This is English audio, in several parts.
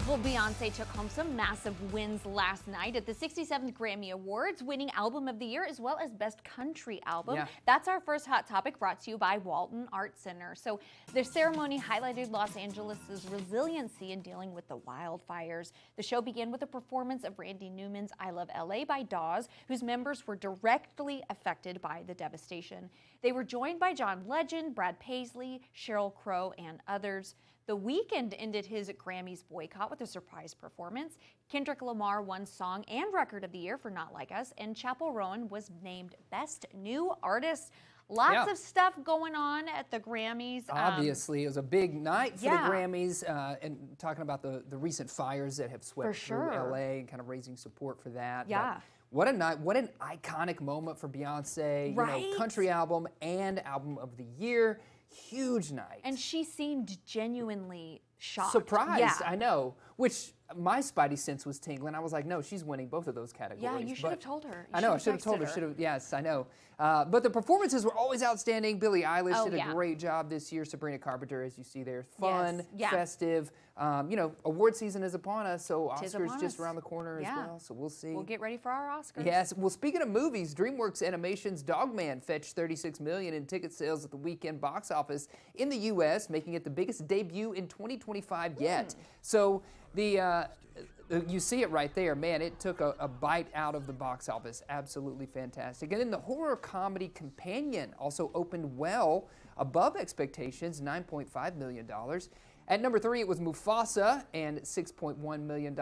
Well, Beyonce took home some massive wins last night at the 67th Grammy Awards, winning Album of the Year as well as Best Country Album. Yeah. That's our first Hot Topic, brought to you by Walton Art Center. So the ceremony highlighted Los Angeles' resiliency in dealing with the wildfires. The show began with a performance of Randy Newman's I Love LA by Dawes, whose members were directly affected by the devastation. They were joined by John Legend, Brad Paisley, Sheryl Crow, and others. The Weeknd ended his Grammys boycott with a surprise performance. Kendrick Lamar won Song and Record of the Year for Not Like Us, and Chappell Roan was named Best New Artist. Lots of stuff going on at the Grammys. Obviously, it was a big night for the Grammys, and talking about the recent fires that have swept through LA and kind of raising support for that. Yeah. But what a night, what an iconic moment for Beyonce. Right? You know, country album and album of the year. Huge night. And she seemed genuinely shocked. Surprised, Yeah. I know. Which my spidey sense was tingling. I was like, no, she's winning both of those categories. Yeah, you should have told her. I know, I should have told her. Yes, I know. But the performances were always outstanding. Billie Eilish did a great job this year. Sabrina Carpenter, as you see there, fun, festive. You know, award season is upon us, so Oscars just around the corner as well. So we'll see. We'll get ready for our Oscars. Yes. Well, speaking of movies, DreamWorks Animation's Dogman fetched $36 million in ticket sales at the weekend box office in the U.S., making it the biggest debut in 2025 yet. So you see it right there. Man, it took a bite out of the box office. Absolutely fantastic. And then the horror comedy Companion also opened well above expectations, $9.5 million. At number 3, it was Mufasa and $6.1 million.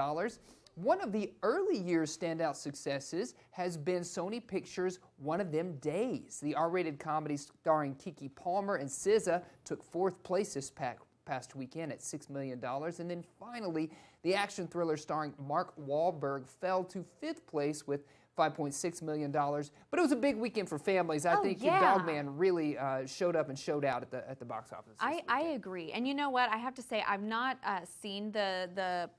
One of the early year's standout successes has been Sony Pictures' One of Them Days. The R-rated comedy starring Keke Palmer and SZA took 4th place this past weekend at $6 million. And then finally, the action thriller starring Mark Wahlberg fell to 5th place with $5.6 million. But it was a big weekend for families. I think Dogman really showed up and showed out at the box office. I agree. And you know what? I have to say, I've not seen the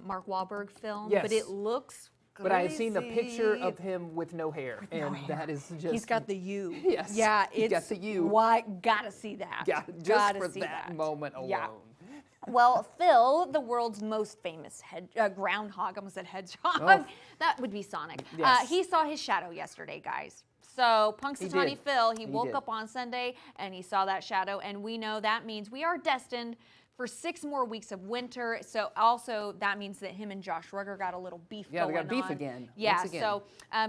Mark Wahlberg film, but it looks crazy. But I have seen the picture of him with no hair, that is just... He's got the U. Yes, yeah, he's got the U. Why? Gotta see that. Just for that moment alone. Yeah. Well, Phil, the world's most famous groundhog, I almost said hedgehog. That would be Sonic. Yes. He saw his shadow yesterday, guys. So Punxsutawney Phil, he woke did. up on Sunday and he saw that shadow, and we know that means we are destined for 6 more weeks of winter. So also that means that him and Josh Rugger got a little beef going on. Yeah, they got beef again. Yeah, once again. so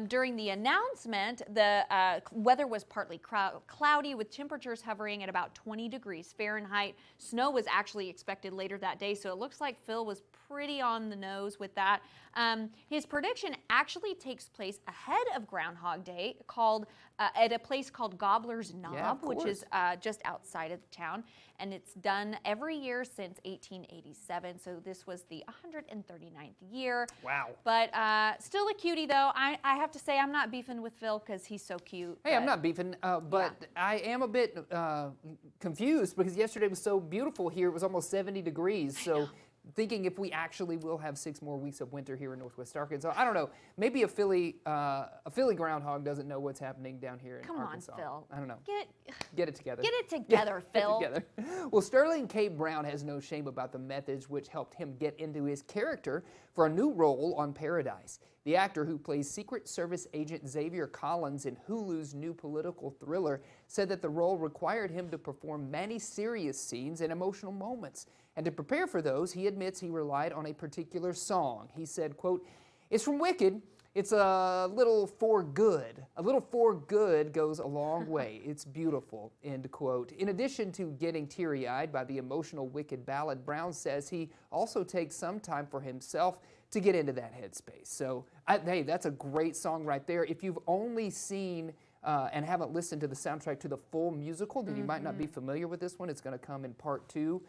during the announcement, the weather was partly cloudy with temperatures hovering at about 20 degrees Fahrenheit. Snow was actually expected later that day, so it looks like Phil was pretty on the nose with that. His prediction actually takes place ahead of Groundhog Day, at a place called Gobbler's Knob, which is just outside of the town, and it's done every year since 1887. So this was the 139th year. Wow! But still a cutie, though. I have to say, I'm not beefing with Phil because he's so cute. Hey, I'm not beefing, but I am a bit confused because yesterday was so beautiful here. It was almost 70 degrees. So thinking if we actually will have 6 more weeks of winter here in Northwest Arkansas. I don't know. Maybe a Philly groundhog doesn't know what's happening down here in Arkansas. Come on, Phil. I don't know. Get it together. Get it together, Phil. Get it together. Well, Sterling K. Brown has no shame about the methods which helped him get into his character for a new role on Paradise. The actor who plays Secret Service agent Xavier Collins in Hulu's new political thriller said that the role required him to perform many serious scenes and emotional moments. And to prepare for those, he admits he relied on a particular song. He said, quote, "It's from Wicked. It's a little for good. A little for good goes a long way. It's beautiful," end quote. In addition to getting teary-eyed by the emotional Wicked ballad, Brown says he also takes some time for himself to get into that headspace. So, hey, that's a great song right there. If you've only seen and haven't listened to the soundtrack to the full musical, then you might not be familiar with this one. It's going to come in part 2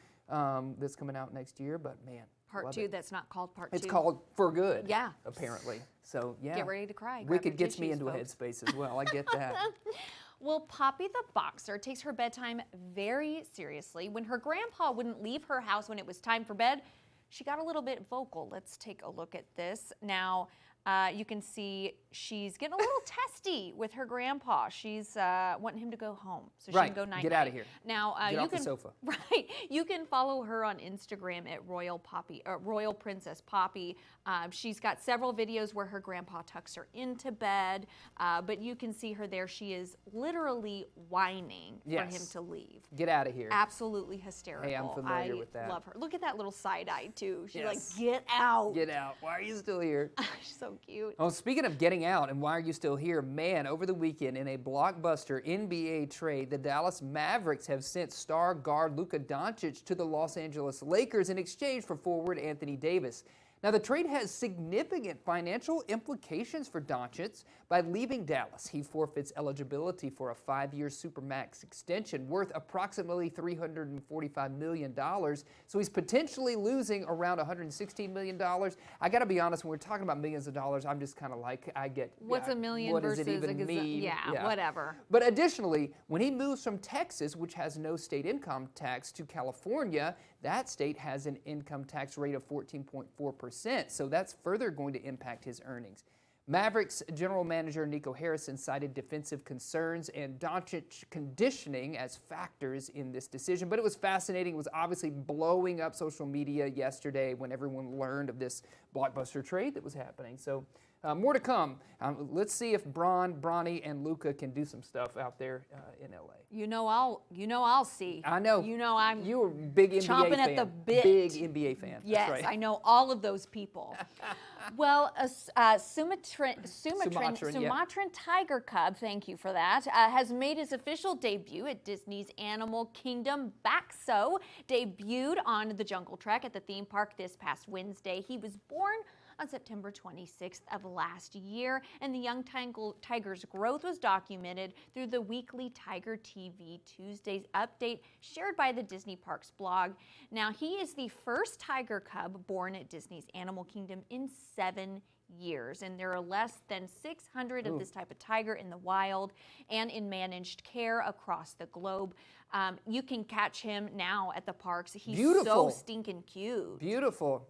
that's coming out next year, but man. Part 2 that's not called Part 2. It's called For Good. Yeah. Apparently. So, yeah. Get ready to cry. Wicked gets me into a headspace as well. I get that. Well, Poppy the boxer takes her bedtime very seriously. When her grandpa wouldn't leave her house when it was time for bed, she got a little bit vocal. Let's take a look at this. Now, You can see she's getting a little testy with her grandpa. She's wanting him to go home so she can go night-night. Get out of here. Now Get you off can the sofa. Right. You can follow her on Instagram at Royal Princess Poppy. She's got several videos where her grandpa tucks her into bed, but you can see her there. She is literally whining for him to leave. Get out of here. Absolutely hysterical. Hey, I'm familiar with that. I love her. Look at that little side eye too. She's like, get out. Get out. Why are you still here? She's so cute. Oh, speaking of getting out and why are you still here, man, over the weekend in a blockbuster NBA trade, the Dallas Mavericks have sent star guard Luka Doncic to the Los Angeles Lakers in exchange for forward Anthony Davis. Now, the trade has significant financial implications for Doncic. By leaving Dallas, he forfeits eligibility for a 5-year Supermax extension worth approximately $345 million. So he's potentially losing around $116 million. I got to be honest, when we're talking about millions of dollars, I'm just kind of like, I get what's a million what versus does it even mean? Yeah, whatever. But additionally, when he moves from Texas, which has no state income tax, to California, that state has an income tax rate of 14.4%. So that's further going to impact his earnings. Mavericks general manager Nico Harrison cited defensive concerns and Doncic conditioning as factors in this decision. But it was fascinating. It was obviously blowing up social media yesterday when everyone learned of this blockbuster trade that was happening. So more to come. Let's see if Bronny, and Luka can do some stuff out there in LA. You know I'll see. I know. You know I'm. You're a big NBA chomping fan. at the bit. Big NBA fan. Yes, That's right. I know all of those people. Well, Sumatran tiger cub, thank you for that, has made his official debut at Disney's Animal Kingdom. Baxo debuted on the Jungle Trek at the theme park this past Wednesday. He was born on September 26th of last year, and the young tiger's growth was documented through the weekly Tiger TV Tuesdays update shared by the Disney Parks blog. Now, he is the first tiger cub born at Disney's Animal Kingdom in 7 years, and there are less than 600 of this type of tiger in the wild and in managed care across the globe. You can catch him now at the parks. He's so stinking cute. Beautiful.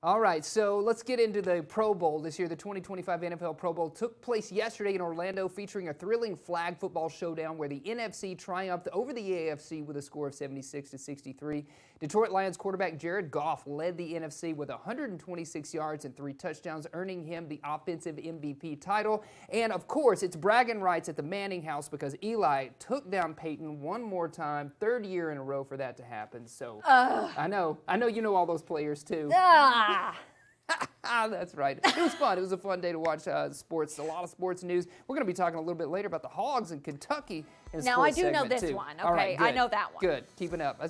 All right, so let's get into the Pro Bowl this year. The 2025 NFL Pro Bowl took place yesterday in Orlando, featuring a thrilling flag football showdown where the NFC triumphed over the AFC with a score of 76-63. Detroit Lions quarterback Jared Goff led the NFC with 126 yards and 3 touchdowns, earning him the offensive MVP title. And of course, it's bragging rights at the Manning house because Eli took down Peyton one more time, 3rd year in a row for that to happen. So I know you know all those players too. That's right. It was fun. It was a fun day to watch sports. A lot of sports news. We're going to be talking a little bit later about the Hogs in Kentucky. Now, I do know this one. Okay, All right, I know that one. Good. Keeping up.